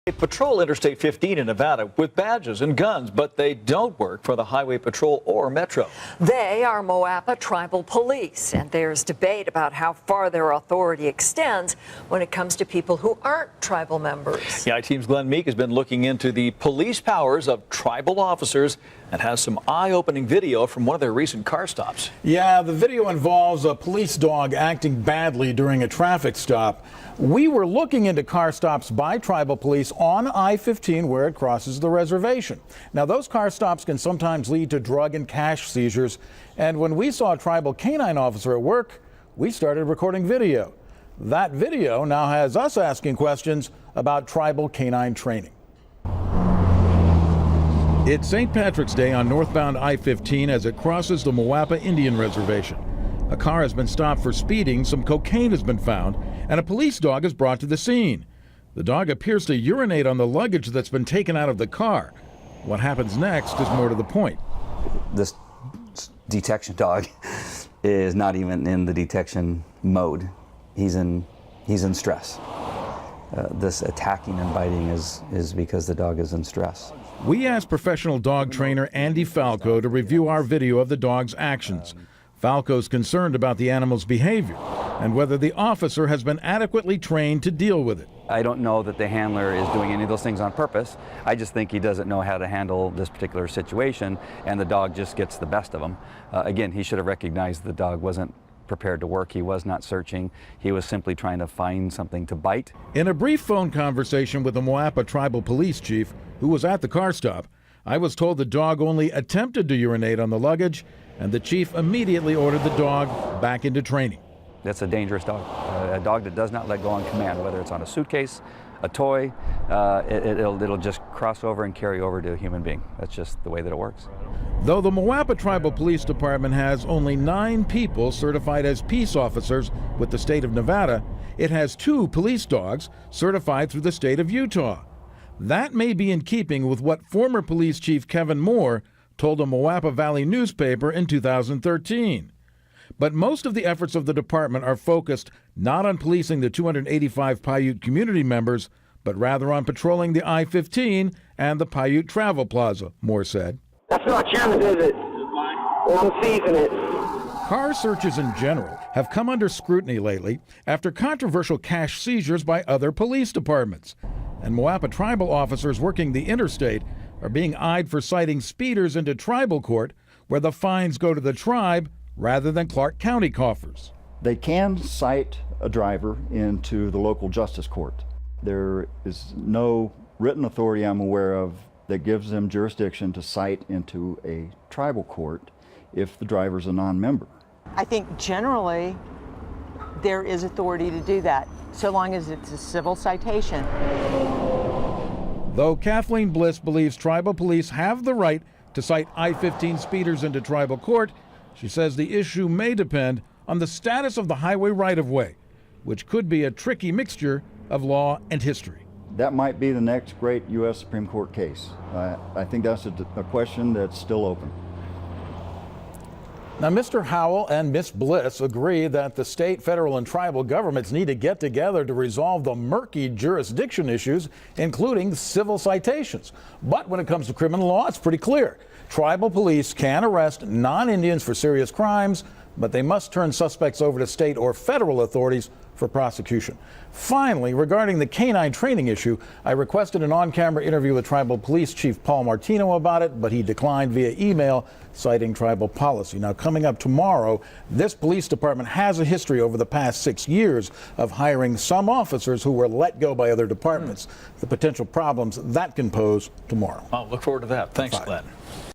They patrol Interstate 15 in Nevada with badges and guns, but they don't work for the Highway Patrol or Metro. They are Moapa Tribal Police, and there's debate about how far their authority extends when it comes to people who aren't tribal members. Yeah, Team's Glenn Meek has been looking into the police powers of tribal officers and has some eye-opening video from one of their recent car stops. Yeah, the video involves a police dog acting badly during a traffic stop. We were looking into car stops by tribal police on I-15 where it crosses the reservation. Now, those car stops can sometimes lead to drug and cash seizures. And when we saw a tribal canine officer at work, we started recording video. That video now has us asking questions about tribal canine training. It's St. Patrick's Day on northbound I-15 as it crosses the Moapa Indian Reservation. A car has been stopped for speeding, some cocaine has been found, and a police dog is brought to the scene. The dog appears to urinate on the luggage that's been taken out of the car. What happens next is more to the point. This detection dog is not even in the detection mode. He's in stress. This attacking and biting is because the dog is in stress. We asked professional dog trainer Andy Falco to review our video of the dog's actions. Falco's concerned about the animal's behavior and whether the officer has been adequately trained to deal with it. I don't know that the handler is doing any of those things on purpose. I just think he doesn't know how to handle this particular situation, and the dog just gets the best of him. Again, he should have recognized the dog wasn't prepared to work. He was not searching. He was simply trying to find something to bite. In a brief phone conversation with the Moapa Tribal Police chief, who was at the car stop, I was told the dog only attempted to urinate on the luggage, and the chief immediately ordered the dog back into training. That's a dangerous dog, a dog that does not let go on command, whether it's on a suitcase, a toy, it'll just cross over and carry over to a human being. That's just the way that it works. Though the Moapa Tribal Police Department has only 9 people certified as peace officers with the state of Nevada, it has 2 police dogs certified through the state of Utah. That may be in keeping with what former police chief Kevin Moore told a Moapa Valley newspaper in 2013. But most of the efforts of the department are focused not on policing the 285 Paiute community members, but rather on patrolling the I-15 and the Paiute Travel Plaza, Moore said. That's not chance, is it? Well, I'm seizing it. Car searches in general have come under scrutiny lately after controversial cash seizures by other police departments. And Moapa tribal officers working the interstate are being eyed for citing speeders into tribal court, where the fines go to the tribe rather than Clark County coffers. They can cite a driver into the local justice court. There is no written authority I'm aware of that gives them jurisdiction to cite into a tribal court if the driver's a non-member. I think generally there is authority to do that, so long as it's a civil citation. Though Kathleen Bliss believes tribal police have the right to cite I-15 speeders into tribal court, she says the issue may depend on the status of the highway right-of-way, which could be a tricky mixture of law and history. That might be the next great U.S. Supreme Court case. I think that's a question that's still open. Now, Mr. Howell and Ms. Bliss agree that the state, federal, and tribal governments need to get together to resolve the murky jurisdiction issues, including civil citations. But when it comes to criminal law, it's pretty clear. Tribal police can arrest non-Indians for serious crimes, but they must turn suspects over to state or federal authorities for prosecution. Finally, regarding the canine training issue, I requested an on-camera interview with Tribal Police Chief Paul Martino about it, but he declined via email, citing tribal policy. Now, coming up tomorrow, this police department has a history over the past 6 years of hiring some officers who were let go by other departments. The potential problems that can pose tomorrow. I'll look forward to that. Thanks, Glenn.